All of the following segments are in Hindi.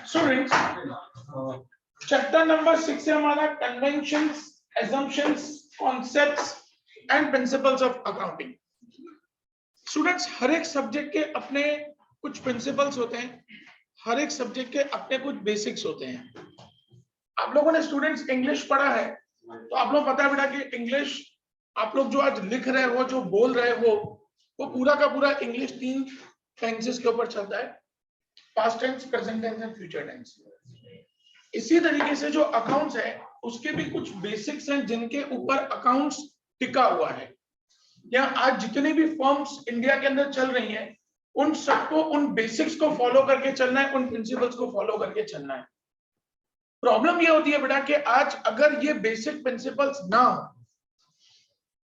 स्टूडेंट्स, चैप्टर नंबर 6 से हमारा conventions, assumptions, concepts and principles of accounting. Students, हर एक सब्जेक्ट के अपने कुछ प्रिंसिपल्स होते हैं, हर एक सब्जेक्ट के अपने कुछ बेसिक्स होते हैं। आप लोगों ने स्टूडेंट्स इंग्लिश पढ़ा है तो आप लोग पता है बेटा कि इंग्लिश आप लोग जो आज लिख रहे हो, जो बोल रहे हो, वो पूरा का पूरा इंग्लिश 3 टेंसेस के ऊपर चलता है, past tense, present tense and future tense. इसी तरीके से जो अकाउंट्स है उसके भी कुछ बेसिक्स हैं जिनके ऊपर अकाउंट्स टिका हुआ है। या आज जितनी भी फर्म्स इंडिया के अंदर चल रही हैं, उन सबको उन बेसिक्स को फॉलो करके चलना है, उन प्रिंसिपल्स को फॉलो करके चलना है। प्रॉब्लम ये होती है बेटा कि आज अगर ये बेसिक प्रिंसिपल्स ना हो,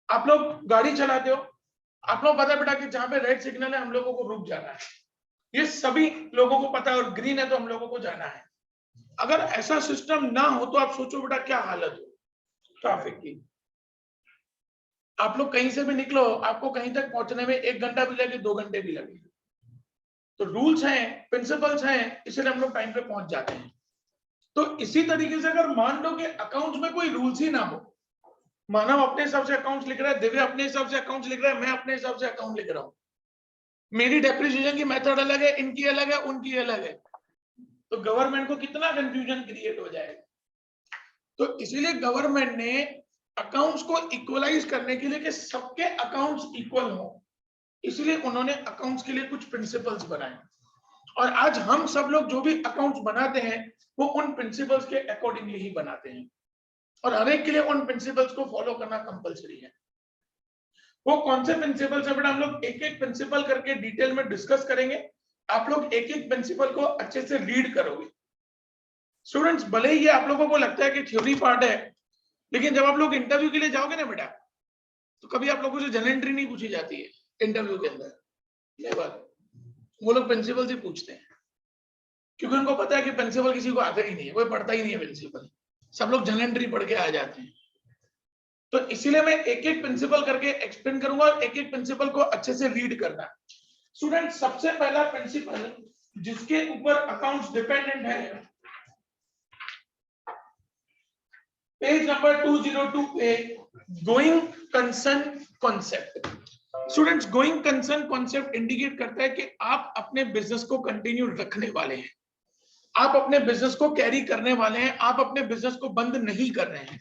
आप लोग गाड़ी चलाते हो, आप लोग पता है बेटा कि जहां पे रेड सिग्नल है हम लोगों को रुक जाना है, ये सभी लोगों को पता है, और ग्रीन है तो हम लोगों को जाना है। अगर ऐसा सिस्टम ना हो तो आप सोचो बेटा क्या हालत हो ट्रैफिक की। आप लोग कहीं से भी निकलो, आपको कहीं तक पहुंचने में 1 घंटा भी लगे, 2 घंटे भी लगे। तो रूल्स हैं, प्रिंसिपल्स हैं, इसलिए हम लोग टाइम पे पहुंच जाते हैं। तो इसी तरीके से अगर मान लो कि अकाउंट्स में कोई रूल्स ही ना हो, मानव अपने हिसाब से अकाउंट्स लिख रहा है, दिव्य अपने हिसाब से अकाउंट्स लिख रहा है, मैं अपने हिसाब से अकाउंट लिख रहा हूं, मेरी डेप्रिसिएशन की मेथड अलग है, इनकी अलग है, उनकी अलग है, तो गवर्नमेंट को कितना कंफ्यूजन क्रिएट हो जाएगा। तो इसीलिए गवर्नमेंट ने अकाउंट्स को इक्वलाइज करने के लिए कि सबके अकाउंट्स इक्वल हो, इसलिए उन्होंने अकाउंट्स के लिए कुछ प्रिंसिपल्स बनाए। और आज हम सब लोग जो भी अकाउंट्स बनाते हैं वो उन प्रिंसिपल्स के अकॉर्डिंगली ही बनाते हैं, और हर एक के लिए उन प्रिंसिपल्स को फॉलो करना कंपलसरी है। वो कौन से प्रिंसिपल्स है बेटा, हम लोग एक एक प्रिंसिपल करके डिटेल में डिस्कस करेंगे। आप लोग एक एक प्रिंसिपल को अच्छे से रीड करोगे। स्टूडेंट्स, भले ही ये आप लोगों को लगता है कि थ्योरी पार्ट है, लेकिन जब आप लोग इंटरव्यू के लिए जाओगे ना बेटा, तो कभी आप लोगों से जनरल एंट्री नहीं पूछी जाती है इंटरव्यू के अंदर। ये बात वो लोग प्रिंसिपल से पूछते हैं, क्योंकि उनको पता है कि प्रिंसिपल किसी को आता ही नहीं है, कोई पढ़ता ही नहीं है प्रिंसिपल, सब लोग जनरल एंट्री पढ़ के आ जाते हैं। तो इसीलिए मैं एक एक प्रिंसिपल करके एक्सप्लेन करूंगा, और एक एक प्रिंसिपल को अच्छे से रीड करना। स्टूडेंट, सबसे पहला प्रिंसिपल जिसके ऊपर अकाउंट्स डिपेंडेंट है, पेज नंबर 202 पे, going concern concept. Students, going concern concept indicate करता है कि आप अपने बिजनेस को कंटिन्यू रखने वाले हैं, आप अपने बिजनेस को कैरी करने वाले हैं, आप अपने बिजनेस को बंद नहीं कर रहे हैं।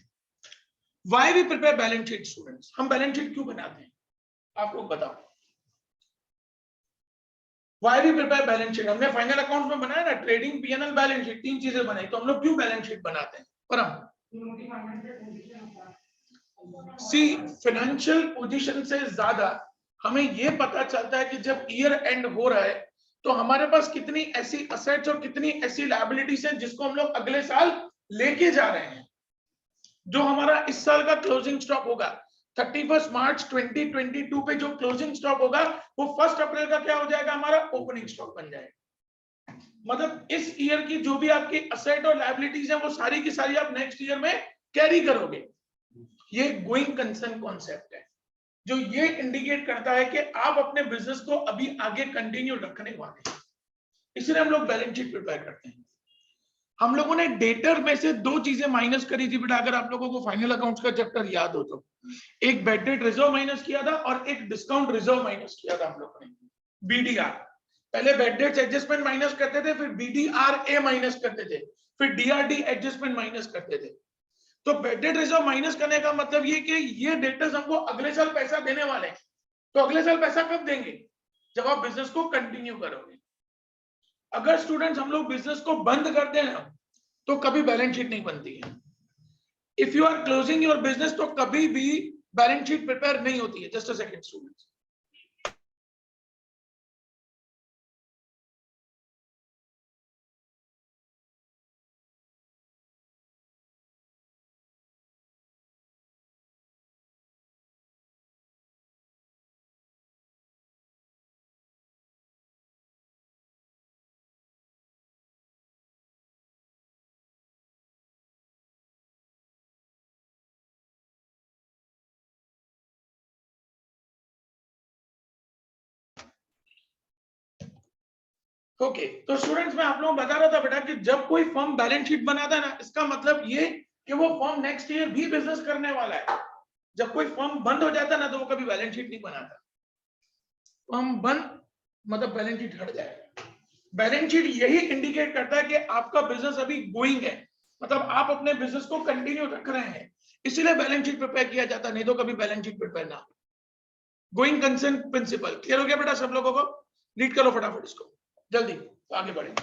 Why we prepare balance sheet students? हम बैलेंस शीट क्यों बनाते हैं, आप लोग बताओ। Why we prepare balance sheet? हमने फाइनल अकाउंट में बनाया ना, ट्रेडिंग, पीएनएल, बैलेंस शीट, 3 चीजें बनाई, तो हम लोग क्यों बैलेंस शीट बनाते हैं? पर हम फाइनेंशियल पोजीशन से ज्यादा हमें ये पता चलता है कि जब ईयर एंड हो रहा है तो हमारे पास कितनी ऐसी असेट्स और कितनी ऐसी लायबिलिटीज हैं जिसको हम लोग अगले साल लेके जा रहे हैं। जो हमारा इस साल का क्लोजिंग स्टॉक होगा 31 मार्च 2022 पे, जो क्लोजिंग स्टॉक होगा वो 1 अप्रैल का क्या हो जाएगा, हमारा ओपनिंग स्टॉक बन जाएगा। मतलब इस ईयर की जो भी आपकी असेट और लायबिलिटीज है वो सारी की सारी आप नेक्स्ट ईयर में कैरी करोगे। ये गोइंग कंसर्न कॉन्सेप्ट है, जो ये इंडिकेट करता है कि आप अपने बिजनेस को अभी आगे कंटिन्यू रखने वाले हैं, इसलिए हम लोग बैलेंस शीट प्रिपेयर करते हैं। हम लोगों ने डेटर में से 2 चीजें माइनस करी थी बेटा, अगर आप लोगों को फाइनल अकाउंट्स का चैप्टर याद हो तो। एक बैड डेट रिजर्व माइनस किया था और एक डिस्काउंट रिजर्व माइनस किया था हम लोगों ने, बीडीआर। पहले बैड डेट्स एडजस्टमेंट माइनस करते थे, फिर बीडीआर ए माइनस करते थे, फिर डीआरडी एडजस्टमेंट माइनस करते थे। तो बैड डेट रिजर्व माइनस करने का मतलब ये कि ये डेटर्स हमको अगले साल पैसा देने वाले हैं, तो अगले साल पैसा कब देंगे, जब आप बिजनेस को कंटिन्यू करोगे। अगर स्टूडेंट्स हम लोग बिजनेस को बंद करते हैं तो कभी बैलेंस शीट नहीं बनती है। If you are closing your business तो कभी भी बैलेंस शीट प्रिपेयर नहीं होती है। Just a second students. Okay, तो स्टूडेंट्स मैं आप लोगों को बता रहा था बेटा कि जब कोई फर्म बैलेंस शीट बनाता है ना, इसका मतलब ये कि वो फर्म नेक्स्ट ईयर भी बिजनेस करने वाला है। जब कोई फर्म बंद हो जाता है ना, तो वो कभी बैलेंस शीट नहीं बनाता। फर्म बंद मतलब बैलेंस शीट हट जाए। बैलेंस शीट यही इंडिकेट करता है कि आपका बिजनेस अभी गोइंग है, मतलब आप अपने बिजनेस को कंटिन्यू रख रहे हैं, इसीलिए बैलेंस शीट प्रिपेयर किया जाता, नहीं तो कभी बैलेंस शीट प्रिपेयर ना। गोइंग कंसर्न प्रिंसिपल क्लियर हो गया बेटा सब लोगों को? रीड करो फटाफट इसको जल्दी, तो आगे बढ़े।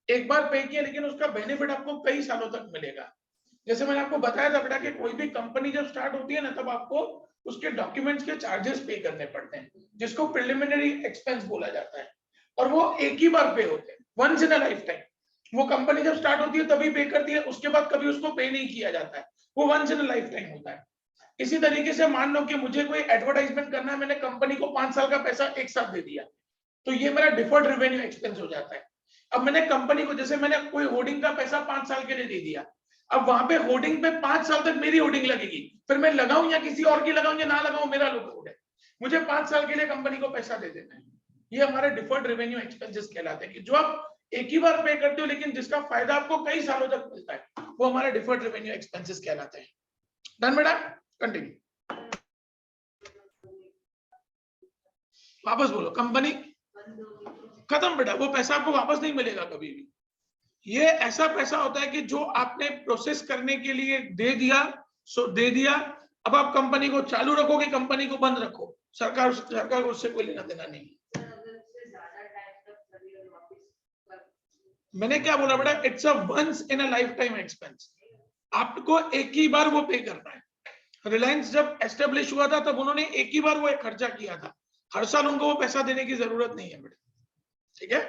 एक बार पे किया, लेकिन उसका बेनिफिट आपको कई सालों तक मिलेगा। जैसे मैंने आपको बताया था बेटा कि कोई भी कंपनी जब स्टार्ट होती है ना, तब आपको उसके डॉक्यूमेंट्स के चार्जेस पे करने पड़ते हैं, जिसको प्रिलिमिनरी एक्सपेंस बोला जाता है, और वो एक ही बार पे होते हैं, once in a lifetime. वो कंपनी जब स्टार्ट होती है तभी पे करती है, उसके बाद कभी उसको पे नहीं किया जाता है, वो once in a lifetime होता है। इसी तरीके से मान लो कि मुझे कोई एडवर्टाइजमेंट करना है, मैंने कंपनी को 5 साल का पैसा एक साथ दे दिया, तो ये मेरा डिफर्ड रेवेन्यू एक्सपेंस हो जाता है। अब मैंने कंपनी को, जैसे मैंने कोई होर्डिंग का पैसा 5 साल के लिए दे दिया, अब वहां पे होर्डिंग पे 5 साल तक मेरी होर्डिंग लगेगी, फिर मैं लगाऊं या किसी और की लगाऊं या ना लगाऊं, मेरा लोड है। मुझे 5 साल के लिए कंपनी को पैसा दे देना है। ये हमारे डिफर्ड रेवेन्यू एक्सपेंसेस कहलाते हैं, कि जो आप एक ही बार पे करते हो लेकिन जिसका फायदा आपको कई सालों तक मिलता है, वो हमारे डिफर्ड रेवेन्यू एक्सपेंसेस कहलाते हैं। डन बेटा, कंटिन्यू। वापस बोलो, कंपनी खत्म बेटा, वो पैसा आपको वापस नहीं मिलेगा कभी भी। ये ऐसा पैसा होता है कि जो आपने प्रोसेस करने के लिए दे दिया, सो दे दिया। अब आप कंपनी को चालू रखोगे, कंपनी को बंद रखो, सरकार को उससे कोई लेना देना नहीं। मैंने क्या बोला बेटा, it's a once in a lifetime expense, आपको एक ही बार वो पे करना है। रिलायंस जब एस्टेब्लिश हुआ था तब उन्होंने एक ही बार वो एक खर्चा किया था, हर साल उनको वो पैसा देने की जरूरत नहीं है बेटा, ठीक है।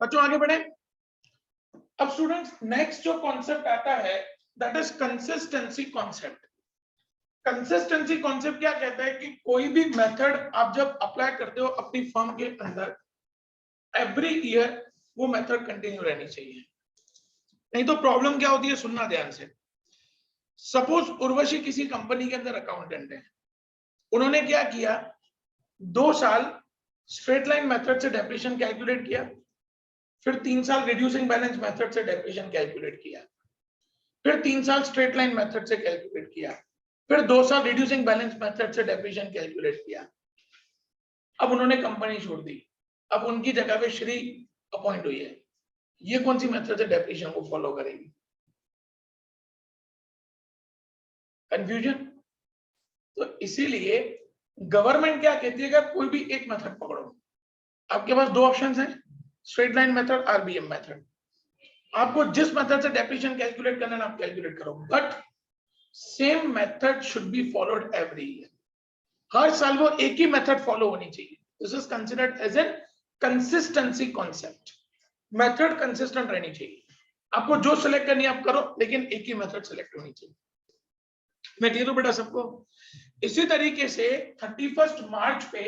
बच्चों आगे बढ़े। अब स्टूडेंट्स नेक्स्ट जो कॉन्सेप्ट आता है that is consistency concept. Consistency concept क्या कहता है कि कोई भी मेथड आप जब अप्लाई करते हो अपनी फर्म के अंदर, एवरी ईयर वो मेथड कंटिन्यू रहनी चाहिए, नहीं तो प्रॉब्लम क्या होती है, सुनना ध्यान से। सपोज उर्वशी किसी कंपनी के अंदर अकाउंटेंट है, उन्होंने क्या किया, 2 साल स्ट्रेट लाइन मेथड से डेप्रिएशन कैलकुलेट किया, फिर 3 साल रिड्यूसिंग बैलेंस मेथड से डेप्रिएशन कैलकुलेट किया, फिर 3 साल स्ट्रेट लाइन मेथड से कैलकुलेट किया, फिर 2 साल रिड्यूसिंग बैलेंस मेथड से डेप्रिएशन कैलकुलेट किया। अब उन्होंने कंपनी छोड़ दी, अब उनकी जगह पे श्री अपॉइंट हुई है, ये कौन सी मेथड से डेप्रिएशन को फॉलो करेगी? कंफ्यूजन। तो इसीलिए गवर्नमेंट क्या कहती है कि कोई भी एक मेथड पकड़ो, आपके पास 2 ऑप्शंस हैं, straight line method, RBM method. आपको जिस मेथड से डेप्रिएशन कैलकुलेट करना है आप कैलकुलेट करो, but same method should be followed every year. हर साल वो एक ही मेथड फॉलो होनी चाहिए। This is considered as an consistency concept. Method consistent रहनी चाहिए, आपको जो सिलेक्ट करनी है आप करो, लेकिन एक ही मेथड सिलेक्ट होनी चाहिए। मैं क्लियर हूं बेटा सबको? इसी तरीके से 31 मार्च पे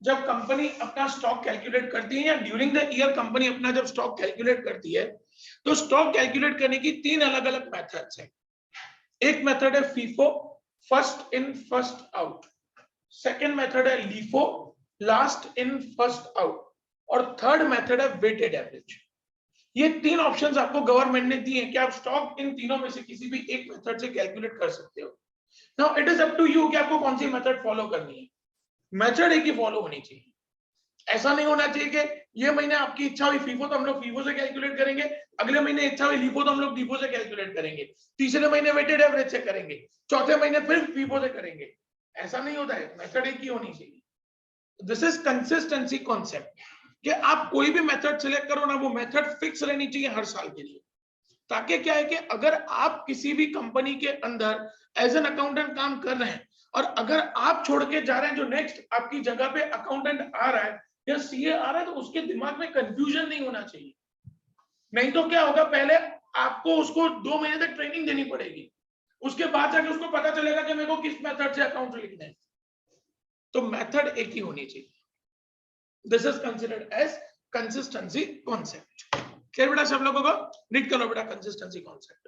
जब कंपनी अपना स्टॉक कैलकुलेट करती है या ड्यूरिंग द ईयर कंपनी अपना जब स्टॉक कैलकुलेट करती है, तो स्टॉक कैलकुलेट करने की 3 अलग अलग मेथड्स हैं। एक मेथड है FIFO, first in first out. Second method है LIFO, last in first out. और थर्ड मेथड है वेटेड एवरेज। ये 3 ऑप्शंस आपको गवर्नमेंट ने दिए हैं कि आप स्टॉक इन तीनों में से किसी भी एक मेथड से कैलकुलेट कर सकते हो। Now it is up to you कि आपको कौन सी मेथड फॉलो करनी है। मेथड एक ही फॉलो होनी चाहिए। ऐसा नहीं होना चाहिए कि ये महीने आपकी इच्छा हुई फीफो तो हम लोग फीफो से कैलकुलेट करेंगे, अगले महीने इच्छा हुई लीफो तो हम लोग लीफो से कैलकुलेट करेंगे, तीसरे महीने वेटेड एवरेज से करेंगे, चौथे महीने फिर फीफो से करेंगे। ऐसा नहीं होता है, मेथड एक ही होनी चाहिए। दिस इज कंसिस्टेंसी कॉन्सेप्ट कि आप कोई भी मेथड सिलेक्ट करो ना, वो मेथड फिक्स रहनी चाहिए हर साल के लिए, ताकि क्या है कि अगर आप किसी भी कंपनी के अंदर एज एन अकाउंटेंट काम कर रहे हैं और अगर आप छोड़ के जा रहे हैं, जो नेक्स्ट आपकी जगह पे अकाउंटेंट आ रहा है या सीए आ रहा है, तो उसके दिमाग में कंफ्यूजन नहीं होना चाहिए। नहीं तो क्या होगा, पहले आपको उसको 2 महीने तक ट्रेनिंग देनी पड़ेगी, उसके बाद जाके उसको पता चलेगा कि मेरे को किस मेथड से अकाउंट लिखना है। तो मेथड एक ही होनी चाहिए। This is considered as consistency concept. Clear बेटा सब लोगों को? रीड करो बेटा कंसिस्टेंसी कॉन्सेप्ट।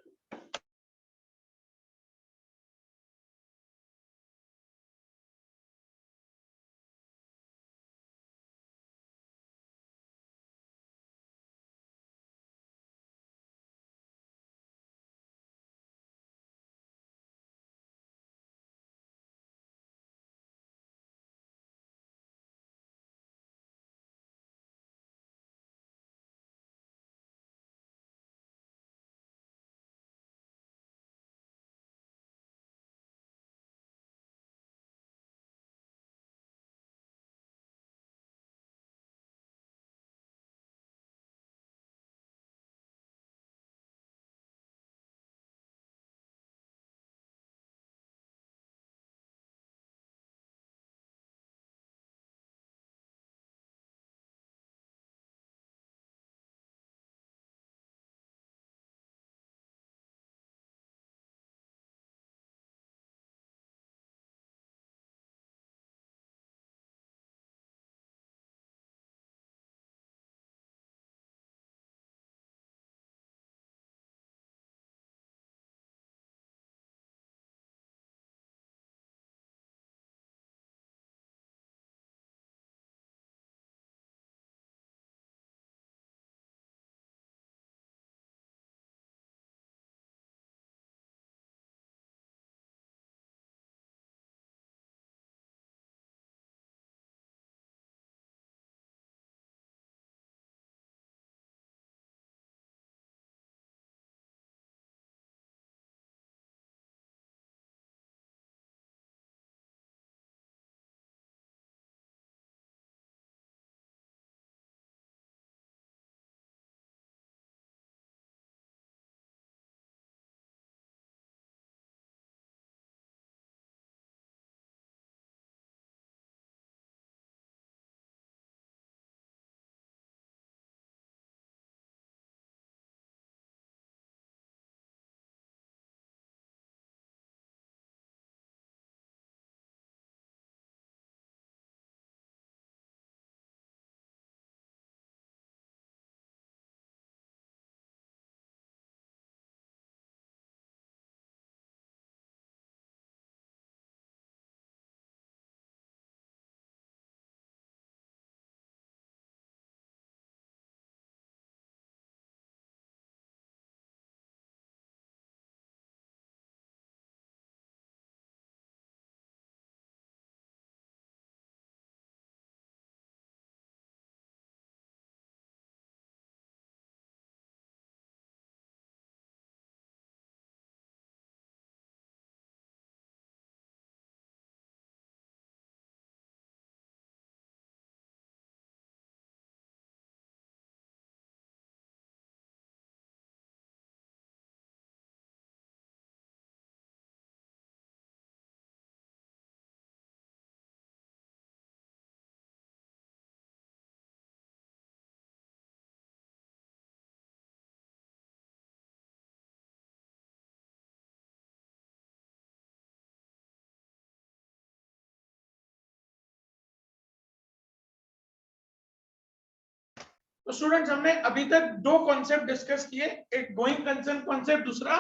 तो स्टूडेंट्स हमने अभी तक दो कॉन्सेप्ट डिस्कस किए, एक गोइंग कंसर्न कॉन्सेप्ट, दूसरा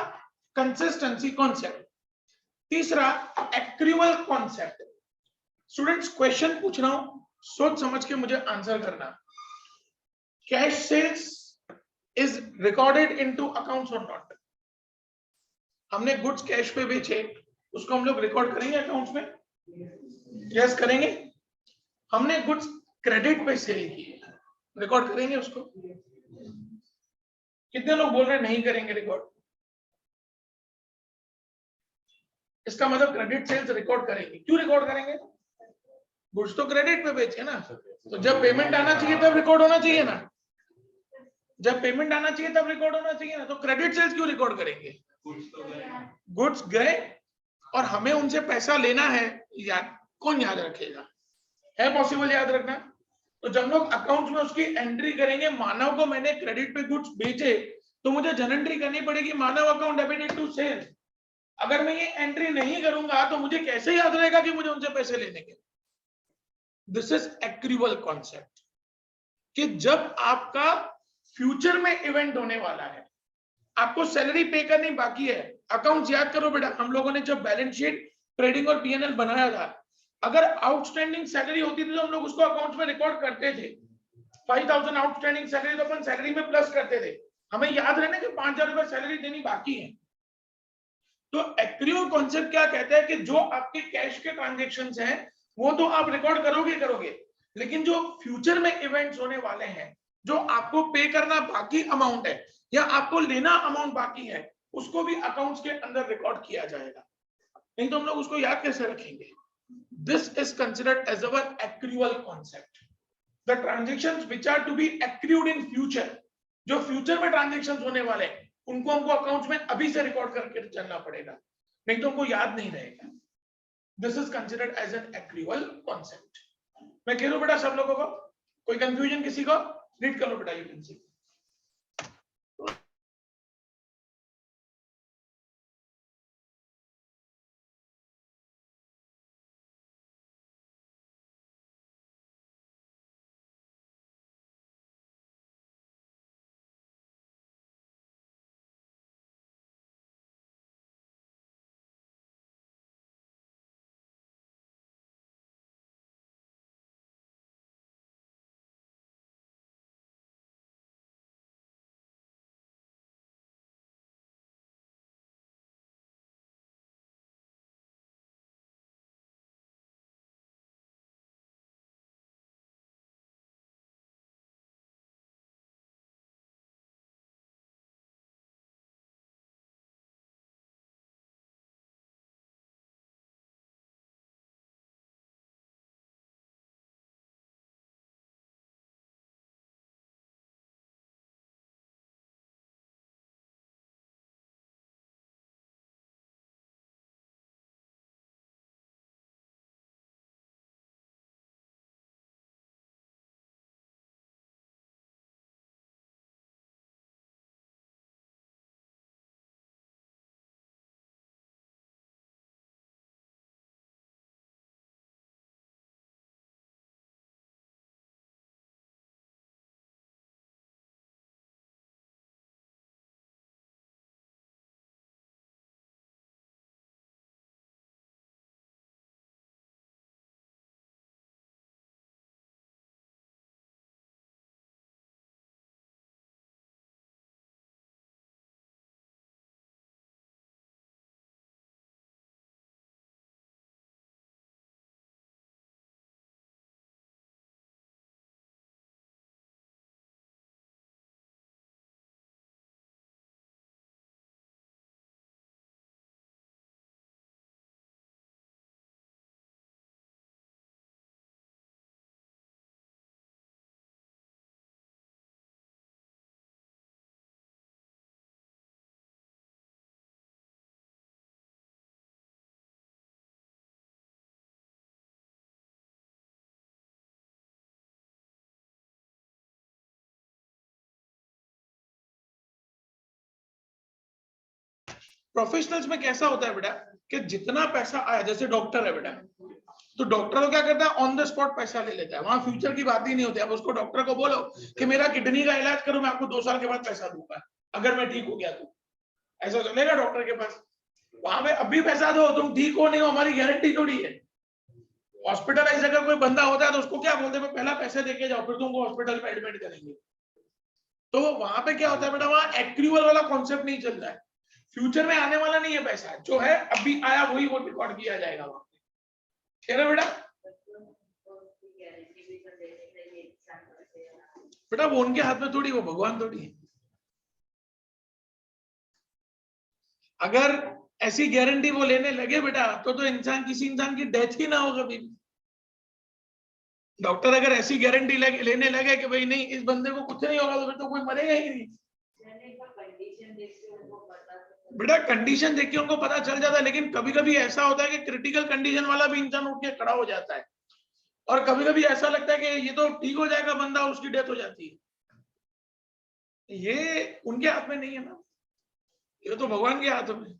कंसिस्टेंसी कॉन्सेप्ट, तीसरा एक्रूअल कॉन्सेप्ट। स्टूडेंट्स क्वेश्चन पूछ रहा हूं, सोच समझ के मुझे आंसर करना। Cash sales is recorded into accounts or not? हमने गुड्स कैश पे बेचे, उसको हम लोग रिकॉर्ड करेंगे अकाउंट्स में? यस करेंगे। हमने गुड्स क्रेडिट पे सेल किए, रिकॉर्ड करेंगे उसको? कितने लोग बोल रहे हैं नहीं करेंगे रिकॉर्ड? इसका मतलब क्रेडिट सेल्स रिकॉर्ड करेंगे। क्यों रिकॉर्ड करेंगे? गुड्स तो क्रेडिट पे बेचे ना, तो जब पेमेंट आना चाहिए तब रिकॉर्ड होना चाहिए ना। जब पेमेंट आना चाहिए तब रिकॉर्ड होना चाहिए ना, तो क्रेडिट सेल्स क्यों रिकॉर्ड करेंगे? गुड्स गए और हमें उनसे पैसा लेना है, याद कौन याद रखेगा? है पॉसिबल याद रखना? तो जब लोग अकाउंट्स में उसकी एंट्री करेंगे, मानव को मैंने क्रेडिट पे गुड्स बेचे, तो मुझे जन एंट्री करनी पड़ेगी, मानव अकाउंट डेबिटेड टू सेल्स। अगर मैं ये एंट्री नहीं करूंगा तो मुझे कैसे याद रहेगा कि मुझे उनसे पैसे लेने के? दिस इज एक्रूअल कॉन्सेप्ट, कि जब आपका फ्यूचर में इवेंट होने वाला है, आपको सैलरी पे करनी बाकी है। अकाउंट्स याद करो बेटा, हम लोगों ने जब बैलेंस शीट, ट्रेडिंग और पीएनएल बनाया था, अगर आउटस्टैंडिंग सैलरी होती थी तो हम लोग उसको अकाउंट्स में रिकॉर्ड करते थे। 5000 आउटस्टैंडिंग सैलरी तो अपन सैलरी में प्लस करते थे, हमें याद रहना कि 5000 रुपए सैलरी देनी बाकी है। तो एक्रूअल कॉन्सेप्ट क्या कहता है कि जो आपके कैश के ट्रांजेक्शन्स हैं वो तो आप रिकॉर्ड करोगे, लेकिन जो फ्यूचर में इवेंट्स होने वाले हैं, जो आपको पे करना बाकी अमाउंट है या आपको लेना अमाउंट बाकी है, उसको भी अकाउंट्स के अंदर रिकॉर्ड किया जाएगा। नहीं तो हम लोग उसको याद कैसे रखेंगे? This is considered as our accrual concept. The transactions which are to be accrued in future, जो फ्यूचर में ट्रांजेक्शंस होने वाले हैं, उनको हमको अकाउंट्स में अभी से रिकॉर्ड करके चलना पड़ेगा, नहीं तो हमको याद नहीं रहेगा। This is considered as an accrual concept. मैं कह रहा हूं बेटा सब लोगों को, कोई कंफ्यूजन किसी को? रीड कर लो बेटा, यू कैन सी। प्रोफेशनल्स में कैसा होता है बेटा कि जितना पैसा आया, जैसे डॉक्टर है बेटा, तो डॉक्टर को क्या करता है, ऑन द स्पॉट पैसा ले लेता है, वहां फ्यूचर की बात ही नहीं होती। अब उसको डॉक्टर को बोलो कि मेरा किडनी का इलाज करो, मैं आपको 2 साल के बाद पैसा दूंगा अगर मैं ठीक हो गया तो, ऐसा चलेगा डॉक्टर के पास? वहां पे अभी पैसा दो, तुम ठीक हो नहीं हो हमारी गारंटी थोड़ी है। हॉस्पिटलाइज अगर कोई बंदा होता है तो उसको क्या बोलते हैं, पहला पैसे देके जाओ फिर तुमको हॉस्पिटल में एडमिट करेंगे। तो वहां पे क्या होता है बेटा, वहां एक्रूअल वाला कॉन्सेप्ट नहीं चलता है, फ्यूचर में आने वाला नहीं है पैसा, जो है अभी आया वही वो रिकॉर्ड किया जाएगा वहां पे, है ना बेटा? बेटा वो उनके हाथ में थोड़ी, वो भगवान थोड़ी है। अगर ऐसी गारंटी वो लेने लगे बेटा तो इंसान, किसी इंसान की डेथ ही ना हो कभी। डॉक्टर अगर ऐसी गारंटी लेने लगे कि भाई नहीं इस बंदे को कुछ नहीं होगा, तो फिर तो कोई मरेगा ही नहीं। बेटा कंडीशन देख के उनको पता चल जाता है, लेकिन कभी कभी ऐसा होता है कि क्रिटिकल कंडीशन वाला भी इंसान उठ के खड़ा हो जाता है, और कभी कभी ऐसा लगता है कि ये तो ठीक हो जाएगा बंदा, उसकी डेथ हो जाती है। ये उनके हाथ में नहीं है ना, ये तो भगवान के हाथ में।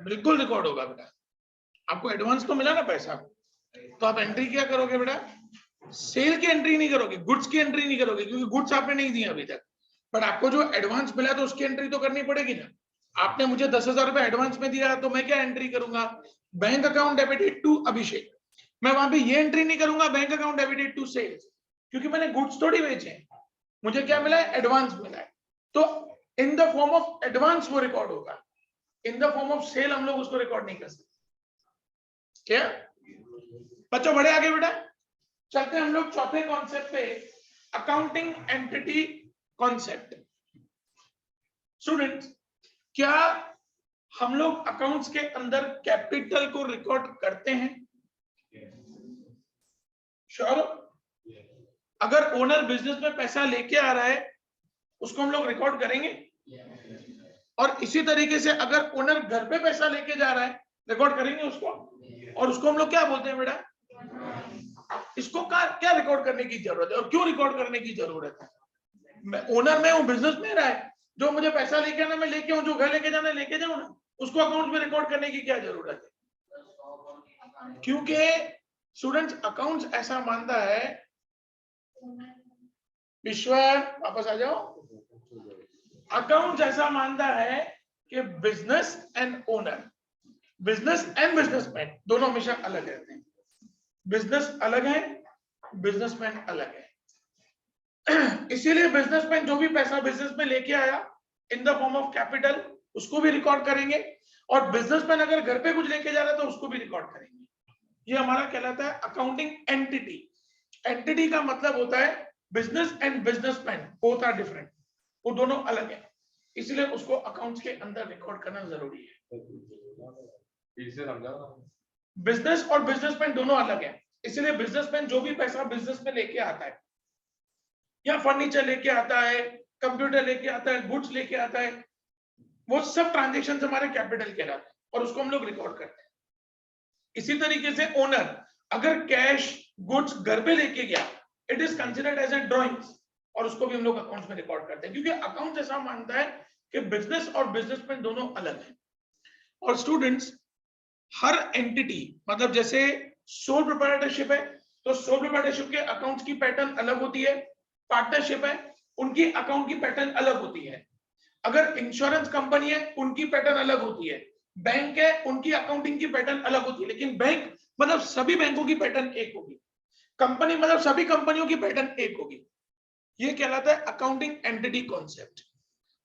बिल्कुल रिकॉर्ड होगा बेटा, आपको एडवांस तो मिला ना पैसा, तो आप एंट्री क्या करोगे बेटा, सेल की एंट्री नहीं करोगे, गुड्स की एंट्री नहीं करोगे, क्योंकि गुड्स आपने नहीं दिया अभी तक, बट आपको जो एडवांस मिला तो उसकी एंट्री तो करनी पड़ेगी ना। आपने मुझे 10,000 रुपए एडवांस में दिया तो मैं क्या एंट्री करूंगा, bank account debited to Abhishek. मैं वहां पे ये एंट्री नहीं करूंगा bank account debited to sales, क्योंकि मैंने गुड्स थोड़ी बेचे हैं, मुझे क्या मिला है, एडवांस मिला है। तो in the form of advance वो रिकॉर्ड होगा, in the form of sale हम लोग उसको रिकॉर्ड नहीं कर सकते। क्या बच्चों, बड़े आगे बेटा, चलते हैं हम लोग चौथे कॉन्सेप्ट पे, अकाउंटिंग एंटिटी कॉन्सेप्ट। स्टूडेंट्स, क्या हम लोग अकाउंट्स के अंदर कैपिटल को रिकॉर्ड करते हैं? श्योर? अगर ओनर बिजनेस में पैसा लेके आ रहा है उसको हम लोग रिकॉर्ड करेंगे, और इसी तरीके से अगर ओनर घर पे पैसा लेके जा रहा है रिकॉर्ड करेंगे उसको, और उसको हम लोग क्या बोलते हैं बेटा? इसको क्या रिकॉर्ड करने की जरूरत है और क्यों रिकॉर्ड करने की जरूरत है? ओनर में हूं, बिजनेस में रहा है, जो मुझे पैसा लेके आना मैं लेके आऊं, जो घर लेके जाना लेके जाऊं ना, उसको अकाउंट में रिकॉर्ड करने की क्या जरूरत है? क्योंकि स्टूडेंट्स, अकाउंट्स ऐसा मानता है, विश्वर वापस आ जाओ, अकाउंट्स ऐसा मानता है कि business and owner, business and businessman दोनों हमेशा अलग रहते हैं। बिजनेस अलग है, बिजनेसमैन अलग है। इसीलिए बिजनेसमैन जो भी पैसा बिजनेस में लेके आया इन द फॉर्म ऑफ कैपिटल उसको भी रिकॉर्ड करेंगे, और बिजनेसमैन अगर घर पे कुछ लेके जा रहा है तो उसको भी रिकॉर्ड करेंगे। ये हमारा कहलाता है अकाउंटिंग एंटिटी। एंटिटी का मतलब होता है business and businessman both are different, वो दोनों अलग है, इसलिए उसको अकाउंट्स के अंदर रिकॉर्ड करना जरूरी है। बिजनेस और बिजनेसमैन दोनों अलग है, इसलिए बिजनेसमैन जो भी पैसा बिजनेस में लेके आता है, या फर्नीचर लेके आता है, कंप्यूटर लेके आता है, गुड्स लेके आता है, वो सब ट्रांजेक्शन हमारे कैपिटल कहलाते हैं और उसको हम लोग रिकॉर्ड करते हैं। इसी तरीके से ओनर अगर कैश गुड्स घर पे लेके गया, it is considered as a drawings, और उसको भी हम लोग अकाउंट्स में रिकॉर्ड करते हैं, क्योंकि अकाउंट ऐसा मानता है कि बिजनेस और बिजनेसमैन दोनों अलग है। और स्टूडेंट्स, हर एंटिटी, मतलब जैसे सोल प्रोप्राइटरशिप है तो सोल प्रोप्राइटरशिप के अकाउंट्स की पैटर्न अलग होती है, पार्टनरशिप है उनकी अकाउंट की पैटर्न अलग होती है, अगर इंश्योरेंस कंपनी है उनकी पैटर्न अलग होती है, बैंक है उनकी अकाउंटिंग की पैटर्न अलग होती है, लेकिन बैंक मतलब सभी बैंकों की पैटर्न एक होगी, कंपनी मतलब सभी कंपनियों की पैटर्न एक होगी। ये कहलाता है अकाउंटिंग एंटिटी कॉन्सेप्ट।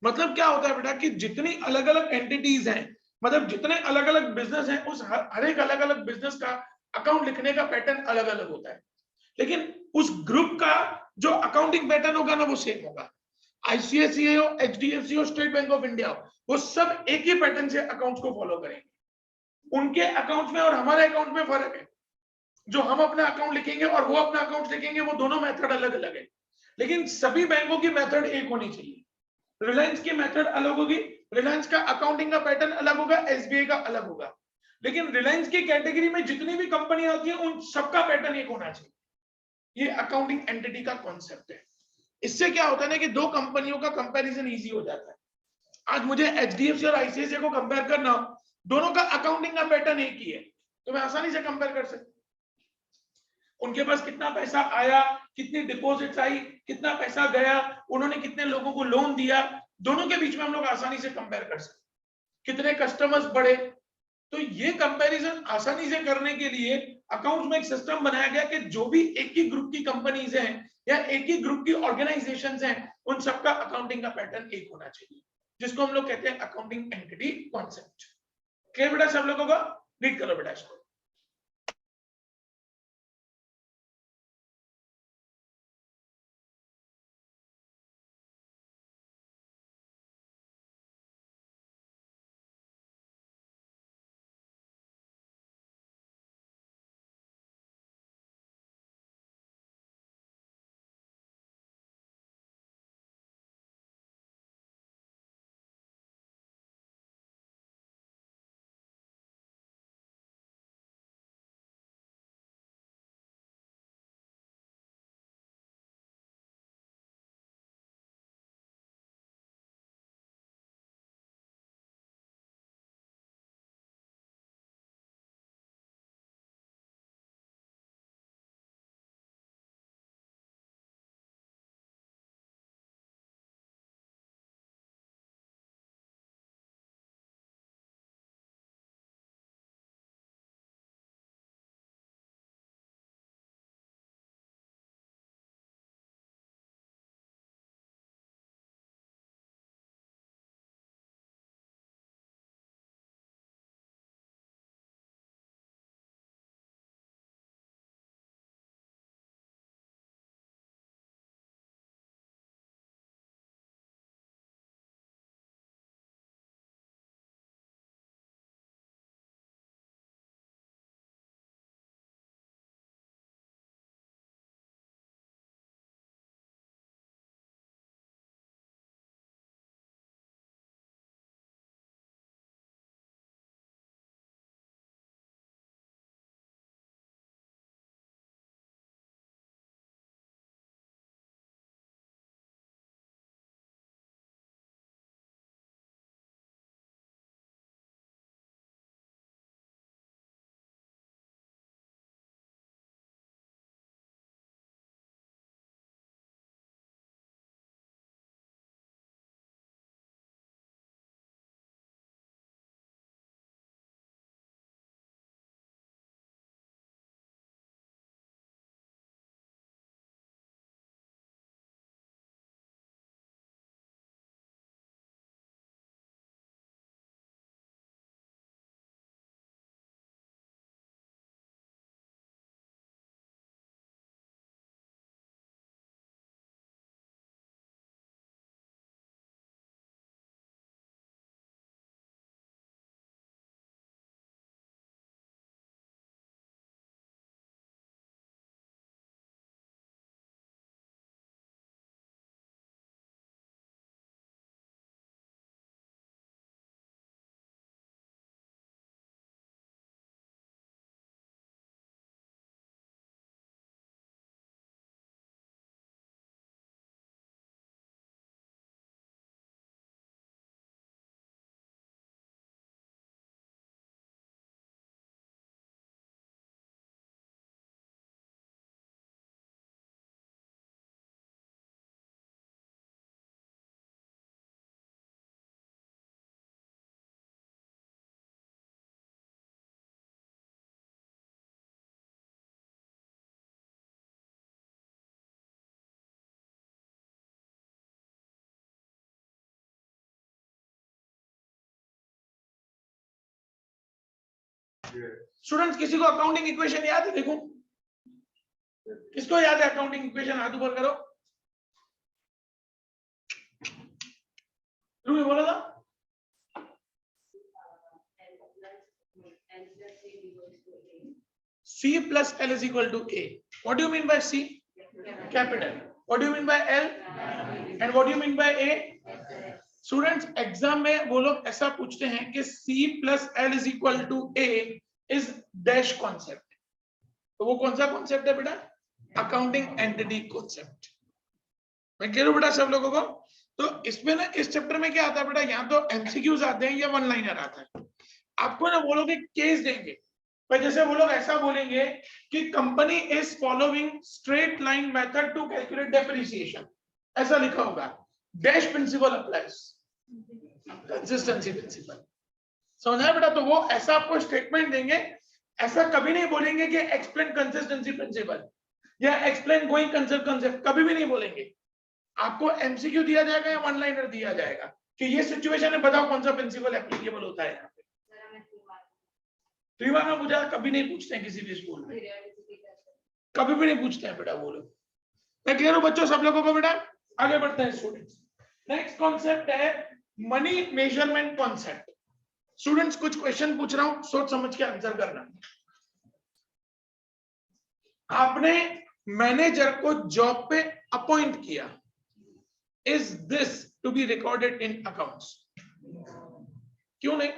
मतलब क्या होता है बेटा कि जितनी अलग अलग एंटिटीज हैं, मतलब जितने अलग अलग बिजनेस हैं, उस हर एक अलग अलग बिजनेस का अकाउंट लिखने का पैटर्न अलग अलग होता है, लेकिन उस ग्रुप का जो अकाउंटिंग पैटर्न होगा ना वो सेम होगा। आईसीआईसीआई हो, एचडीएफसी हो, स्टेट बैंक ऑफ इंडिया हो, वो सब एक ही पैटर्न से अकाउंट्स को फॉलो करेंगे। उनके अकाउंट में और हमारे अकाउंट में फर्क है, जो हम अपना अकाउंट लिखेंगे और वो अपना अकाउंट लिखेंगे, वो दोनों मेथड अलग अलग है, लेकिन सभी बैंकों की मेथड एक होनी चाहिए। रिलायंस की मेथड अलग होगी, रिलायंस का अकाउंटिंग का पैटर्न अलग होगा, एसबीआई का अलग होगा, लेकिन रिलायंस की कैटेगरी में जितनी भी कंपनियां होती हैं उन सबका पैटर्न एक होना चाहिए। ये अकाउंटिंग एंटिटी का कॉन्सेप्ट है। इससे क्या होता है ना कि दो कंपनियों का कंपैरिजन इजी हो जाता है। आज मुझे एचडीएफसी और आईसीआईसीआई को कंपेयर करना हो, दोनों का अकाउंटिंग का पैटर्न एक ही है, तो मैं आसानी से कंपेयर कर सकता हूं। उनके पास कितना पैसा आया, कितनी डिपॉजिट्स आई, कितना पैसा गया, उन्होंने कितने लोगों को लोन दिया, दोनों के बीच में हम लोग आसानी से कंपेयर कर सकते हैं। कितने कस्टमर्स बढ़े, तो ये कंपैरिजन आसानी से करने के लिए अकाउंट्स में एक सिस्टम बनाया गया कि जो भी एक ही ग्रुप की कंपनीज हैं या एक ही ग्रुप की ऑर्गेनाइजेशंस हैं, उन सबका अकाउंटिंग का पैटर्न एक होना चाहिए, जिसको हम लोग कहते हैं अकाउंटिंग एंटिटी कॉन्सेप्ट। क्लियर बेटा सब लोगों का? रीड करो बेटा इसको। स्टूडेंट्स किसी को अकाउंटिंग इक्वेशन याद है? देखो किसको याद है अकाउंटिंग इक्वेशन? हाथ ऊपर करो। तुमने बोला था C plus L is equal to A. What do you mean by C? Capital. What do you mean by L? And what do you mean by A? Students exam में वो लोग ऐसा पूछते हैं कि C plus L is equal to A is dash concept. तो वो कौन सा कॉन्सेप्ट है बेटा? Accounting entity concept. मैं कह रहा हूं बेटा सब लोगों को। तो इसमें ना इस चैप्टर में क्या आता है बेटा? यहाँ तो एमसीक्यूज आते हैं या वन लाइनर आता है। आपको ना वो लोग एक केस देंगे, पर जैसे वो लोग ऐसा बोलेंगे कि company is following straight line method to calculate depreciation, ऐसा लिखा होगा, dash principle applies, consistency principle. समझा बेटा? तो वो ऐसा आपको स्टेटमेंट देंगे, ऐसा कभी नहीं बोलेंगे कि एक्सप्लेन कंसिस्टेंसी प्रिंसिपल या एक्सप्लेन गोइंग कंसेप्ट कॉन्सेप्ट, कभी भी नहीं बोलेंगे। आपको एमसीक्यू दिया जाएगा या वन लाइनर दिया जाएगा कि ये सिचुएशन है, बताओ कौन सा प्रिंसिपल एप्लीकेबल होता है यहाँ पे। 3 बार में मुझे कभी नहीं पूछते हैं किसी भी स्कूल में, कभी भी नहीं पूछते हैं बेटा वो लोग। मैं क्लियर हूं बच्चों सब लोगों को? बेटा आगे बढ़ते हैं स्टूडेंट्स। नेक्स्ट कॉन्सेप्ट है मनी मेजरमेंट कॉन्सेप्ट। स्टूडेंट्स कुछ क्वेश्चन पूछ रहा हूं, सोच समझ के आंसर करना। आपने मैनेजर को जॉब पे अपॉइंट किया, is this to be recorded in accounts? क्यों नहीं?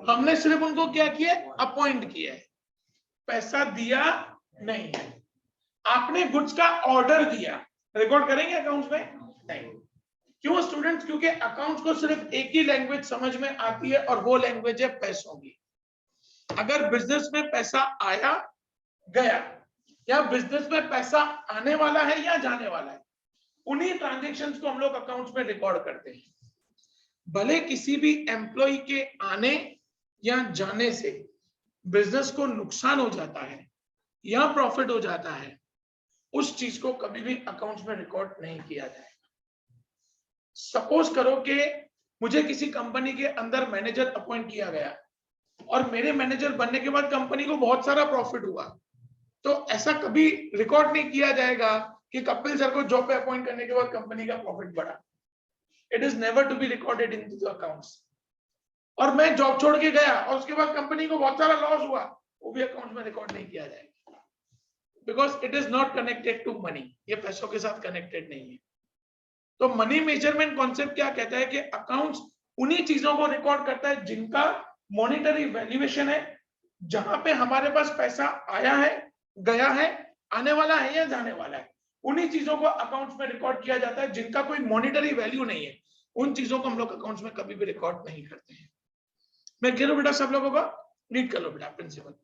हमने सिर्फ उनको क्या किया? अपॉइंट किया है, पैसा दिया नहीं है। आपने गुड्स का ऑर्डर दिया, रिकॉर्ड करेंगे अकाउंट्स में? नहीं। क्यों स्टूडेंट्स? क्योंकि अकाउंट्स को सिर्फ एक ही लैंग्वेज समझ में आती है और वो लैंग्वेज है पैसों की। अगर बिजनेस में पैसा आया गया या बिजनेस में पैसा आने वाला है या जाने वाला है, उन्हीं ट्रांजैक्शंस को हम लोग अकाउंट्स में रिकॉर्ड करते हैं। भले किसी भी एम्प्लॉय के आने या जाने से बिजनेस को नुकसान हो जाता है या प्रॉफिट हो जाता है, उस चीज को कभी भी अकाउंट्स में रिकॉर्ड नहीं किया जाएगा। सपोज करो कि मुझे किसी कंपनी के अंदर मैनेजर अपॉइंट किया गया और मेरे मैनेजर बनने के बाद कंपनी को बहुत सारा प्रॉफिट हुआ, तो ऐसा कभी रिकॉर्ड नहीं किया जाएगा कि कपिल सर को जॉब पे अपॉइंट करने के बाद कंपनी का प्रॉफिट बढ़ा। It is never to be recorded in the accounts. और मैं जॉब छोड़ के गया और उसके बाद कंपनी को बहुत सारा लॉस हुआ, वो भी अकाउंट में रिकॉर्ड नहीं किया जाएगा, because it is not connected to money. ये पैसों के साथ कनेक्टेड नहीं है। तो मनी मेजरमेंट कॉन्सेप्ट क्या कहता है कि अकाउंट्स उन्हीं चीजों को रिकॉर्ड करता है जिनका मॉनिटरी वैल्यूएशन है, जहां पे हमारे पास पैसा आया है, गया है, आने वाला है या जाने वाला है, उन्हीं चीजों को अकाउंट्स में रिकॉर्ड किया जाता है। जिनका कोई मॉनिटरी वैल्यू नहीं है, उन चीजों को हम लोग अकाउंट्स में कभी भी रिकॉर्ड नहीं करते हैं। मैं कह रहा हूं बेटा सब लोगों को रीड कर लो बेटा प्रिंसिपल।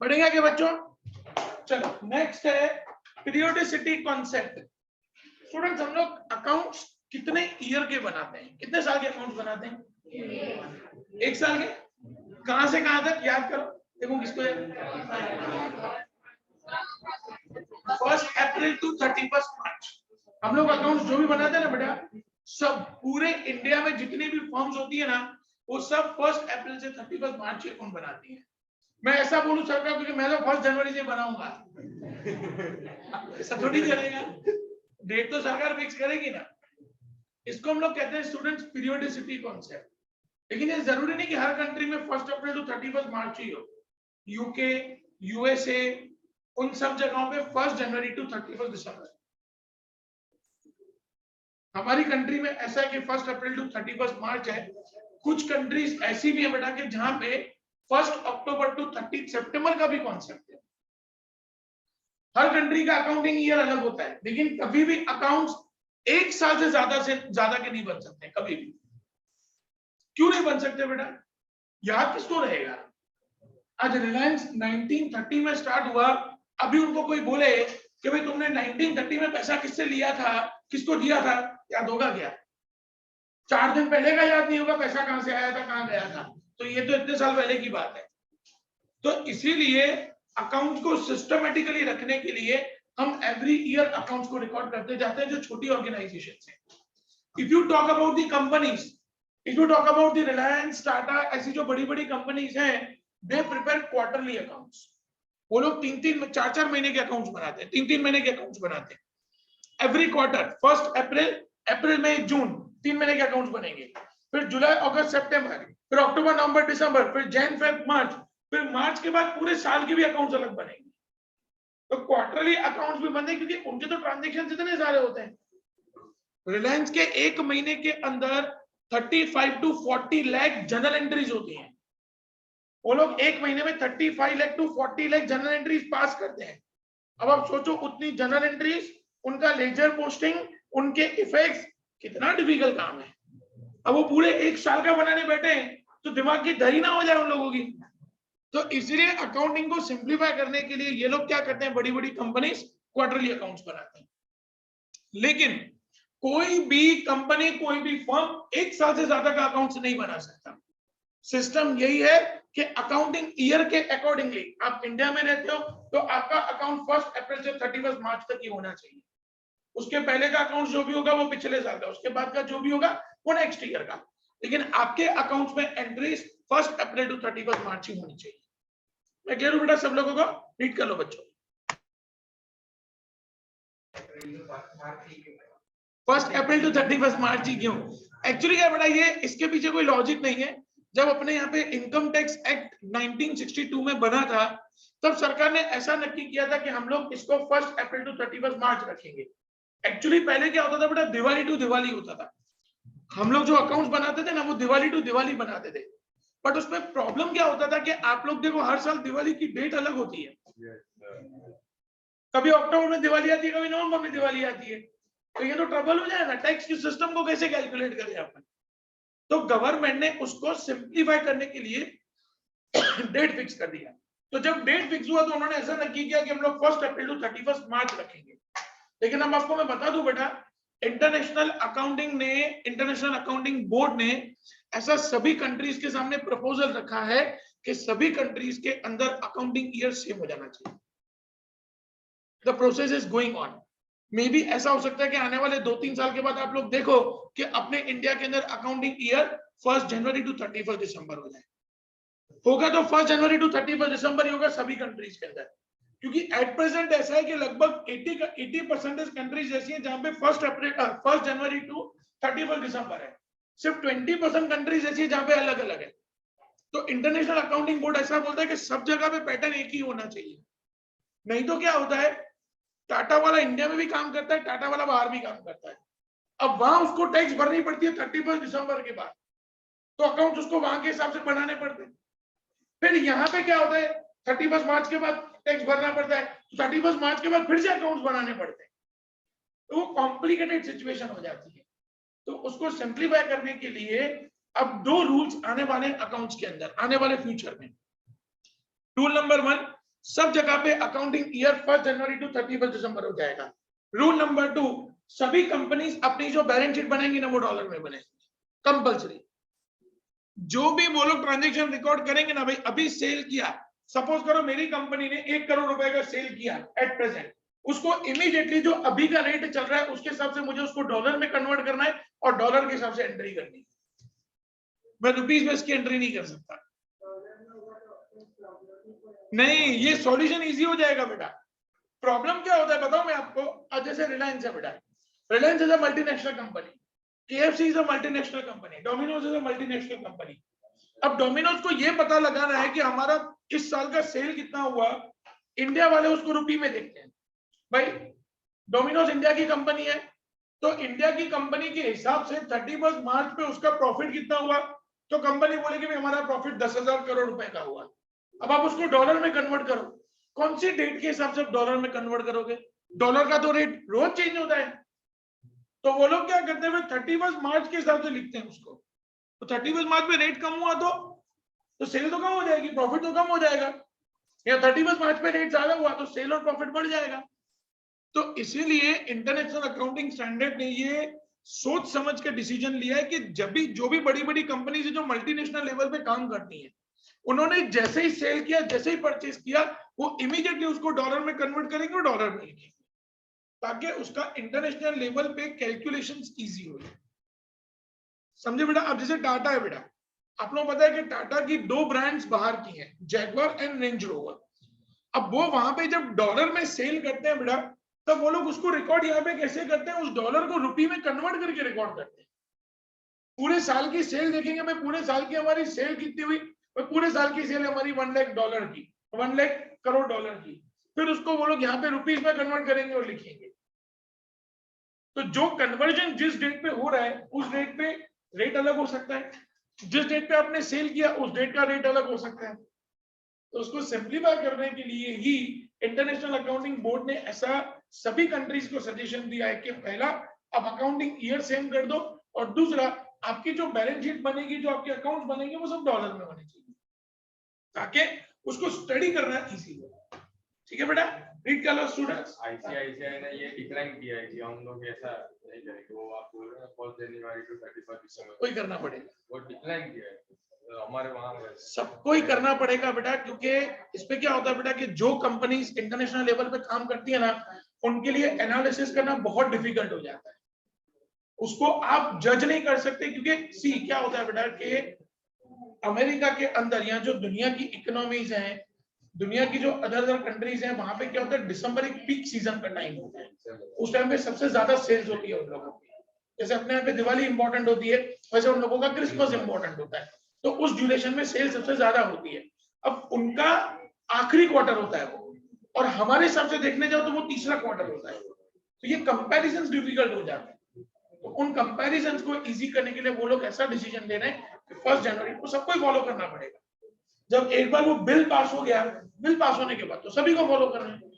पढ़ेंगे आगे बच्चों। चलो नेक्स्ट है पीरियोडिसिटी कॉन्सेप्ट। स्टूडेंट्स हम लोग अकाउंट्स कितने ईयर के बनाते हैं, कितने साल के अकाउंट्स बनाते हैं? 1 साल के। कहां से कहां तक याद करो, देखो किसको 1 अप्रैल टू 31 मार्च हम लोग अकाउंट्स जो भी बनाते हैं ना बेटा, सब पूरे इंडिया में जितनी भी फर्म्स होती है ना, वो सब 1 अप्रैल से 31 मार्च के अकाउंट बनाती है। मैं ऐसा बोलूं सरकार क्योंकि मैं तो 1 जनवरी से बनाऊंगा, ऐसा थोड़ी चलेगा, डेट तो सरकार फिक्स करेगी ना। इसको हम लोग कहते हैं स्टूडेंट्स पीरियोडिसिटी कॉन्सेप्ट। लेकिन ये जरूरी नहीं कि हर कंट्री में 1 अप्रैल टू 31 मार्च ही हो। यूके, यूएसए, उन सब जगहों पे 1 जनवरी टू 31 दिसंबर। हमारी कंट्री में ऐसा है कि 1 अप्रैल टू 31 मार्च है। कुछ कंट्रीज ऐसी भी है बेटा कि जहां पे 1 अक्टूबर टू 30 सितंबर का भी कॉन्सेप्ट है। हर कंट्री का अकाउंटिंग ईयर अलग होता है, लेकिन कभी भी अकाउंट्स 1 साल से ज्यादा के नहीं बन सकते कभी भी। क्यों नहीं बन सकते बेटा? याद किसको रहेगा? आज रिलायंस 1930 में स्टार्ट हुआ, अभी उनको कोई बोले कि भाई तुमने 1930 में पैसा किससे लिया था, किसको दिया था, याद होगा क्या? 4 दिन पहले का याद नहीं होगा पैसा कहां से आया था, कहां गया था। तो ये तो इतने साल पहले की बात है। तो इसीलिए अकाउंट्स को सिस्टमेटिकली रखने के लिए हम एवरी ईयर अकाउंट्स को रिकॉर्ड करते जाते हैं जो छोटी ऑर्गेनाइजेशन है। If you talk about the companies, if you talk about the Reliance, Tata, ऐसी जो बड़ी बड़ी कंपनीज हैं, दे प्रिपेयर क्वार्टरली अकाउंट्स। वो लोग 3-4 महीने के अकाउंट्स बनाते हैं, 3-3 महीने के अकाउंट्स बनाते हैं। एवरी क्वार्टर 1 अप्रैल, अप्रैल मई जून 3 महीने के अकाउंट्स बनेंगे। फिर जुलाई अगस्त सितंबर, फिर अक्टूबर नवंबर दिसंबर, फिर जैन फेब मार्च, फिर मार्च के बाद पूरे साल के भी अकाउंट्स अलग बनेंगे। तो क्वार्टरली अकाउंट्स भी बने क्योंकि उनके तो ट्रांजैक्शन इतने सारे होते हैं। रिलायंस के 1 महीने के अंदर 35 to 40 लाख जनरल एंट्रीज होती हैं। वो लोग 1 महीने में 35 lakh to 40 lakh general entries pass करते हैं। अब आप सोचो उतनी जनरल एंट्रीज, उनका लेजर पोस्टिंग, उनके इफेक्ट्स, कितना डिफिकल्ट काम है। अब वो पूरे 1 साल का बनाने बैठे हैं तो दिमाग की दही ना हो जाए उन लोगों की। तो इसलिए अकाउंटिंग को सिंप्लीफाई करने के लिए ये लोग क्या करते हैं, बड़ी बड़ी कंपनीज क्वार्टरली अकाउंट्स बनाते हैं। लेकिन कोई भी कंपनी, कोई भी फर्म 1 साल से ज्यादा का अकाउंट्स नहीं बना सकता। सिस्टम यही है कि अकाउंटिंग ईयर के अकॉर्डिंगली, आप इंडिया में रहते हो तो आपका अकाउंट 1 अप्रैल से 31 मार्च तक ही होना चाहिए। उसके पहले का अकाउंट जो भी होगा वो पिछले साल का, उसके बाद का जो भी होगा वो नेक्स्ट ईयर का। लेकिन आपके अकाउंट्स में एंट्रीज 1 अप्रैल टू 31 मार्च ही होनी चाहिए। मैं कह रहा हूं बेटा सब लोगों को रीड कर लो बच्चों। 1 अप्रैल टू 31 मार्च ही क्यों? एक्चुअली क्या बेटा, ये इसके पीछे कोई लॉजिक नहीं है। जब अपने यहाँ पे इनकम टैक्स एक्ट 1962 में बना था, तब सरकार ने ऐसा नक्की किया था कि हम लोग इसको 1 अप्रैल टू 31 मार्च रखेंगे। एक्चुअली पहले क्या होता था बेटा, दिवाली टू दिवाली होता था। हम लोग जो अकाउंट्स बनाते थे ना, वो दिवाली टू दिवाली बनाते थे। बट उसमें प्रॉब्लम क्या होता था कि आप लोग देखो हर साल दिवाली की डेट अलग होती है। कभी अक्टूबर में दिवाली आती है, कभी नवंबर में दिवाली आती है। तो ये तो ट्रबल हो जाएगा, टैक्स के सिस्टम को कैसे कैलकुलेट करें अपन। तो गवर्नमेंट ने उसको सिंप्लीफाई करने के लिए डेट फिक्स कर दिया। तो जब डेट फिक्स हुआ तो उन्होंने ऐसा नक्की किया कि हम लोग 1 अप्रैल टू 31 मार्च रखेंगे। लेकिन अब आपको मैं बता दूं बेटा, इंटरनेशनल अकाउंटिंग बोर्ड ने ऐसा सभी कंट्रीज के सामने प्रपोजल रखा है कि सभी कंट्रीज के अंदर अकाउंटिंग ईयर सेम हो जाना चाहिए। The process is going on. May be ऐसा हो सकता है कि आने वाले 2-3 साल के बाद आप लोग देखो कि अपने इंडिया के अंदर अकाउंटिंग ईयर 1 जनवरी टू 31 दिसंबर हो जाए। होगा तो 1 जनवरी टू 31 दिसंबर ही होगा सभी कंट्रीज के अंदर। क्योंकि एट प्रेजेंट ऐसा है कि लगभग 80% कंट्रीज ऐसी हैं जहां पे 1 जनवरी टू 31 दिसंबर है। सिर्फ 20% कंट्रीज ऐसी है जहां पे अलग अलग है। तो इंटरनेशनल अकाउंटिंग बोर्ड ऐसा बोलता है कि सब जगह पे पैटर्न एक ही होना चाहिए। नहीं तो क्या होता है, टाटा वाला इंडिया में भी काम करता है, टाटा वाला बाहर भी काम करता है। अब वहां उसको टैक्स भरनी पड़ती है 31 दिसंबर के बाद, तो अकाउंट उसको वहां के हिसाब से बनाने पड़ते हैं। फिर यहाँ पे क्या होता है, 31 मार्च के बाद टैक्स भरना पड़ता है, तो 31 मार्च के बाद फिर से अकाउंट्स बनाने पड़ते हैं। तो वो कॉम्प्लिकेटेड सिचुएशन हो जाती है। तो उसको सिंप्लीफाई करने के लिए अब 2 रूल्स आने वाले अकाउंट्स के अंदर, आने वाले फ्यूचर में। रूल नंबर 1, सब जगह पे अकाउंटिंग ईयर 1 जनवरी टू 31 दिसंबर हो जाएगा। रूल नंबर 2, सभी कंपनीज अपनी जो बैलेंस शीट बनेंगी ना वो डॉलर में बनेगी कंपलसरी। जो भी वो लोग ट्रांजेक्शन रिकॉर्ड करेंगे ना भाई, अभी सेल किया, सपोज करो मेरी कंपनी ने 1 करोड़ रुपए का सेल किया एट प्रेजेंट, उसको इमीडिएटली जो अभी का रेट चल रहा है उसके हिसाब से मुझे उसको डॉलर में कन्वर्ट करना है और डॉलर के हिसाब से एंट्री करनी है। मैं रुपीज में इसकी एंट्री नहीं कर सकता। नहीं, ये सॉल्यूशन इजी हो जाएगा बेटा। प्रॉब्लम क्या होता है बताओ मैं आपको। आज जैसे रिलायंस है बेटा, Reliance is a multinational company, KFC is a multinational company, Domino's is a multinational company. अब डोमिनोज को ये पता लगाना है कि हमारा इस साल का सेल कितना हुआ, इंडिया वाले उसको रुपी में देखते हैं। भाई डोमिनोज इंडिया की कंपनी है, तो इंडिया की कंपनी के हिसाब से 31 मार्च पे उसका प्रॉफिट कितना हुआ, तो कंपनी बोलेगी भाई हमारा प्रॉफिट 10,000 करोड़ रुपए का हुआ। अब आप उसको डॉलर में कन्वर्ट करो, कौन सी डेट के हिसाब से आप डॉलर में कन्वर्ट करोगे? डॉलर का तो रेट रोज चेंज होता है, तो वो लोग क्या करते हैं 31 मार्च के हिसाब से लिखते हैं उसको। तो 31 मार्च में रेट कम हुआ तो सेल तो कम हो जाएगी, प्रॉफिट तो कम हो जाएगा, या 31 मार्च में रेट ज्यादा हुआ तो सेल और प्रॉफिट बढ़ जाएगा। तो इसीलिए इंटरनेशनल अकाउंटिंग स्टैंडर्ड ने ये सोच समझ के डिसीजन लिया है कि जब भी जो भी बड़ी बड़ी कंपनीज जो मल्टीनेशनल लेवल पे काम करती हैं, उन्होंने जैसे ही सेल किया, जैसे ही परचेज किया, वो इमीडिएटली उसको डॉलर में कन्वर्ट करेंगे और डॉलर में लिखेंगे, ताकि उसका इंटरनेशनल लेवल पे कैलकुलेशंस इजी हो जाए। समझे बेटा? अब जैसे टाटा है बेटा, आप लोगों को पता है कि टाटा की 2 ब्रांड्स बाहर की हैं, जैगवार एंड रेंज रोवर। अब वो वहां पे जब डॉलर में सेल करते हैं बेटा, तब वो लोग उसको रिकॉर्ड यहाँ पे कैसे करते हैं, उस डॉलर को रुपी में कन्वर्ट करके रिकॉर्ड करते हैं। पूरे साल की सेल देखेंगे, मैं पूरे साल की हमारी सेल कितनी हुई, पूरे साल की सेल हमारी 1 लाख डॉलर की, 1 लाख करोड़ डॉलर की, फिर उसको वो लोग यहाँ पे रुपीज में कन्वर्ट करेंगे और लिखेंगे। तो जो कन्वर्जन जिस डेट पे हो रहा है उस डेट पे रेट अलग हो सकता है, जिस डेट पे आपने सेल किया उस डेट का रेट अलग हो सकता है। तो उसको सिंप्लीफाई करने के लिए ही इंटरनेशनल अकाउंटिंग बोर्ड ने ऐसा सभी कंट्रीज को सजेशन दिया है कि पहला आप अकाउंटिंग ईयर सेम कर दो, और दूसरा आपकी जो बैलेंस शीट बनेगी, जो आपके अकाउंट बनेंगे वो सब डॉलर में होने चाहिए, ताकि उसको स्टडी करना इजी हो। ठीक है बेटा, रीड कर लो स्टूडेंट्स। आईसीआईसीआई ने ये डिक्लाइन किया है कि हम लोग ऐसा नहीं करेंगे, वो आप बोल रहे हैं 1 जनवरी टू 31 दिसंबर कोई करना पड़ेगा, वो डिक्लाइन किया है, तो हमारे वहां सबको ही करना पड़ेगा बेटा, क्योंकि इसमें क्या होता है बेटा कि जो कंपनीज इंटरनेशनल लेवल पे काम करती है ना, उनके लिए एनालिसिस करना बहुत डिफिकल्ट हो जाता है। उसको आप जज नहीं कर सकते, क्योंकि सी क्या होता है बेटा कि अमेरिका के अंदर या जो दुनिया की इकोनॉमीज हैं, दुनिया की जो अदर अदर कंट्रीज हैं, वहां पे क्या होता है दिसंबर एक पीक सीजन का टाइम होता है, उस टाइम पे सबसे ज्यादा सेल्स होती है उन लोगों की। जैसे अपने यहाँ पे दिवाली इंपॉर्टेंट होती है, वैसे उन लोगों का क्रिसमस इंपॉर्टेंट होता है, तो उस ड्यूरेशन में सेल सबसे ज्यादा होती है। अब उनका आखिरी क्वार्टर होता है वो, और हमारे हिसाब से देखने जाओ तो वो तीसरा क्वार्टर होता है, तो ये कंपैरिजंस डिफिकल्ट हो जाते हैं। तो उन कंपैरिजंस को इजी करने के लिए वो लोग ऐसा डिसीजन ले रहे हैं कि 1 जनवरी को सबको ही फॉलो करना पड़ेगा। जब एक बार वो बिल पास हो गया, बिल पास होने के बाद तो सभी को फॉलो करना है।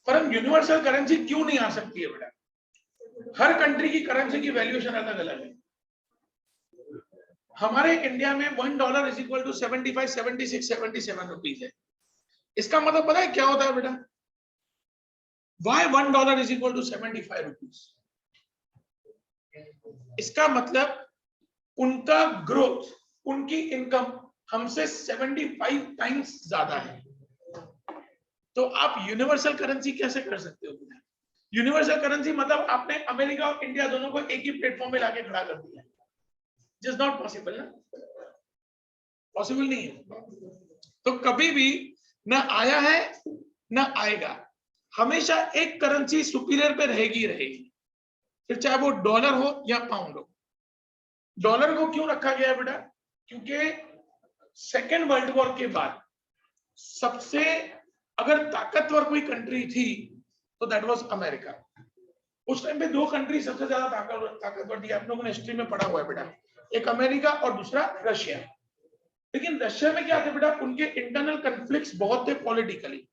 पर हम यूनिवर्सल करेंसी क्यों नहीं आ सकती है बेटा? हर कंट्री की करेंसी की वैल्यूएशन अलग अलग है। हमारे इंडिया में $1 इज इक्वल टू 75, 76, 77 रुपीज है। इसका मतलब पता है क्या होता है बेटा? Why $1 is equal to 75 rupees? इसका मतलब उनका ग्रोथ, उनकी इनकम हमसे 75 टाइम्स ज्यादा है। तो आप यूनिवर्सल करेंसी कैसे कर सकते हो? यूनिवर्सल करेंसी मतलब आपने अमेरिका और इंडिया दोनों को एक ही प्लेटफॉर्म में लाके खड़ा कर दिया, जस्ट नॉट पॉसिबल ना, पॉसिबल नहीं है। तो कभी भी ना आया है ना आएगा, हमेशा एक करेंसी सुपीरियर पे रहेगी रहेगी, फिर चाहे वो डॉलर हो या पाउंड हो। डॉलर को क्यों रखा गया बेटा? क्योंकि सेकेंड वर्ल्ड वॉर के बाद सबसे अगर ताकतवर कोई कंट्री थी तो दैट वाज अमेरिका। उस टाइम पे 2 कंट्री सबसे ज्यादा ताकतवर थी, आप लोगों ने हिस्ट्री में पढ़ा हुआ है बेटा, एक अमेरिका और दूसरा रशिया। लेकिन रशिया में क्या थे बेटा, उनके इंटरनल कन्फ्लिक्ट्स बहुत थे पॉलिटिकली,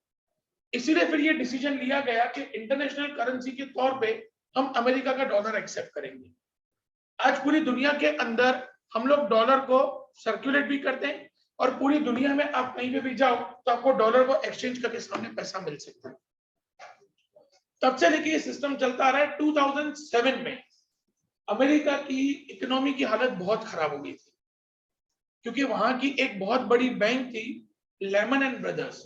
इसीलिए फिर ये डिसीजन लिया गया कि इंटरनेशनल करेंसी के तौर पे हम अमेरिका का डॉलर एक्सेप्ट करेंगे। आज पूरी दुनिया के अंदर हम लोग डॉलर को सर्कुलेट भी करते हैं और पूरी दुनिया में आप कहीं पे भी जाओ तो आपको डॉलर को एक्सचेंज करके सामने पैसा मिल सकता है। तब से लेके ये सिस्टम चलता आ रहा है। 2007 में अमेरिका की इकोनॉमी की हालत बहुत खराब हो गई थी, क्योंकि वहां की एक बहुत बड़ी बैंक थी लेमन एंड ब्रदर्स,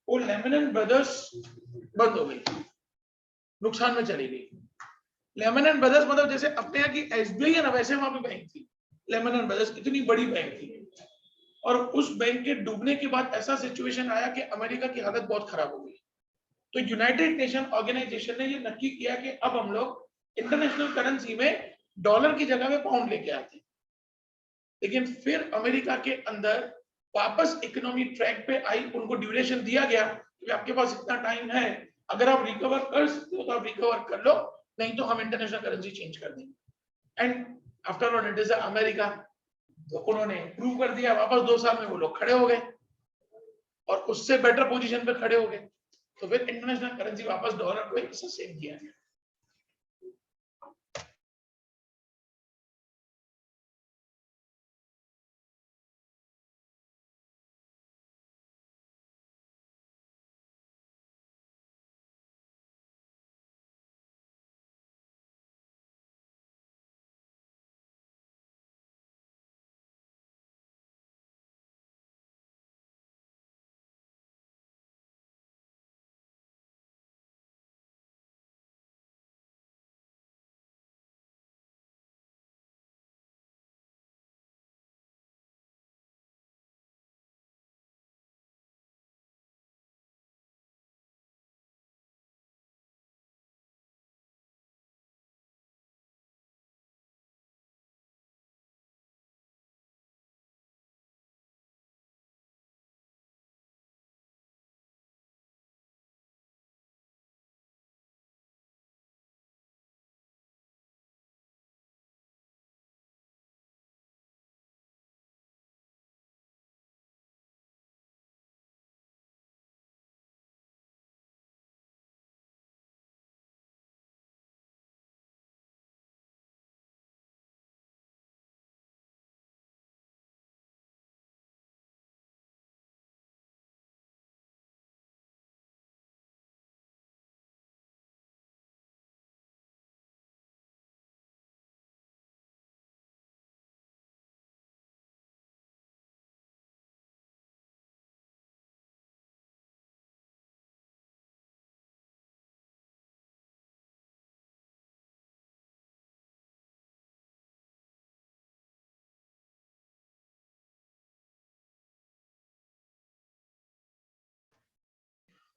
वो लेमन एंड ब्रदर्स बंद हो गई, नुकसान में चली गई। लेमन एंड ब्रदर्स मतलब जैसे अपने यहाँ की एसबीआई है ना, वैसे वहां पे बैंक थी लेमन एंड ब्रदर्स, इतनी बड़ी बैंक थी। और उस बैंक के डूबने के बाद ऐसा सिचुएशन आया कि अमेरिका की हालत बहुत खराब हो गई। तो यूनाइटेड नेशन ऑर्गेनाइजेशन ने ये नक्की किया कि अब हम लोग इंटरनेशनल करेंसी में डॉलर की जगह में पाउंड लेके आते हैं। लेकिन फिर अमेरिका के अंदर वापस इकोनॉमी ट्रैक पे आई, उनको ड्यूरेशन दिया गया कि आपके पास इतना टाइम है, अगर आप रिकवर कर सकते हो तो आप रिकवर कर लो, नहीं तो हम इंटरनेशनल करेंसी चेंज कर देंगे। And after all it is America. तो उन्होंने प्रूव कर दिया, वापस 2 साल में वो लोग खड़े हो गए और उससे बेटर पोजीशन पे खड़े हो गए। तो फिर इंटरनेशनल करेंसी वापस डॉलर को इससे सेम किया गया।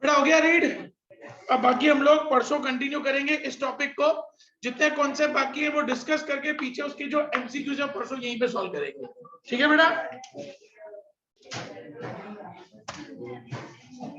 बेटा हो गया रीड। अब बाकी हम लोग परसों कंटिन्यू करेंगे इस टॉपिक को, जितने कॉन्सेप्ट बाकी है वो डिस्कस करके पीछे उसके जो एमसीक्यूज है परसों यहीं पे सॉल्व करेंगे। ठीक है बेटा।